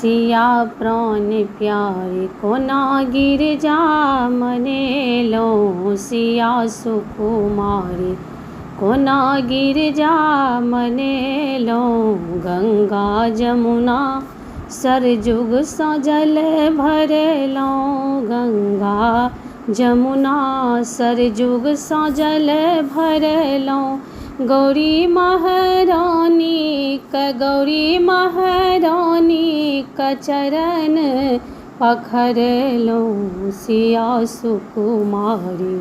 सिया प्राण प्यारे कोना गिरजा मनेलो सिया सुकुमारी कोना गिरजा मनेलो गंगा जमुना सरजुग सजल भरेलो गंगा जमुना सरजुग सजल भरेलो गौरी महारानी का चरण पखरेलो सिया सुकुमारी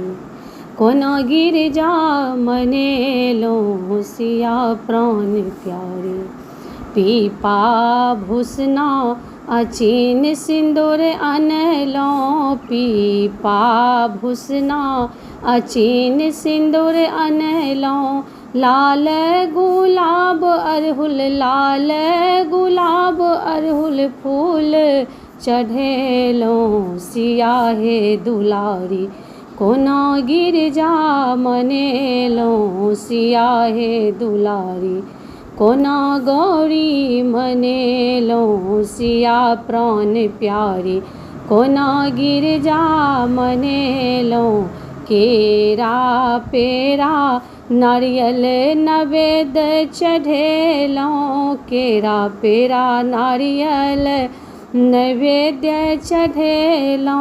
कोना गिरजा मनेलो सिया प्राण प्यारे पीपा भूषना अचीन सिंदूर अनलो पीपा भूषना अचीन सिंदूर अनलो लाल गुलाब अरहुल फूल चढ़ेलो सिया हे दुलारी कोना गिरजा मनेलो सिया हे दुलारी कोना गौरी मनेलो सिया प्राण प्यारी कोना गिरजा मनेलो केरा पेरा नारियल नवेद्य चढ़ेलो केरा पेरा नारियल नैवेद्य चढ़ेलो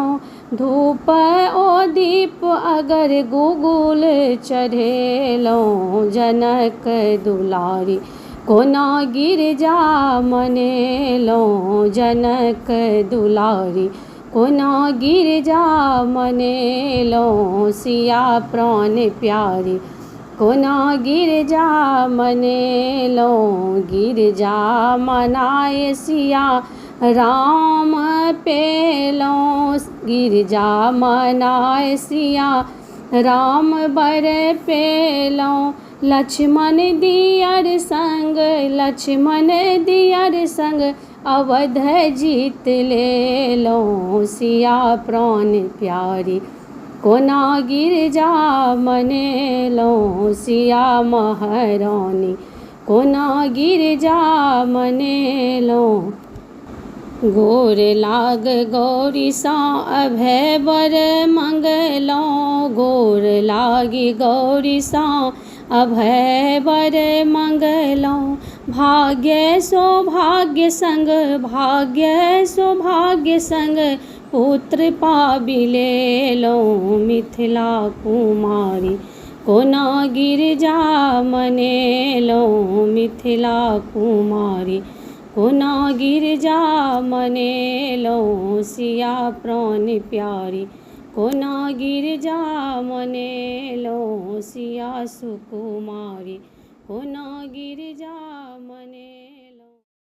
धूप ओ दीप अगर गुगुल चढ़ेलो जनक दुलारी कोना गिरजा मनेलो जनक दुलारी कोना गिरजा मनेलो सिया प्राण प्यारी कोना गिरजा मनेलो गिरजा मनाए सिया राम पेलो गिरजा मनाए सिया राम बर पेलो लक्ष्मण दियर संग अवध जीत लेलो सिया प्राण प्यारी कोना गिरजा मनेलो सिया महारानी कोना गिरजा मनेलो गोर लाग गौरी सा अभय वर मंगलो गोर लागी गौरी सा अभय वर मंगलो भाग्य सौभाग्य संग पुत्र पाबिलेलो मिथिला कुमारी कोना गिरजा मनेलो मिथिला कुमारी कोना गिरजा मनेलो सिया प्राण प्यारी कोना गिरजा मनेलो सिया सुकुमारी कोना गिरजा मने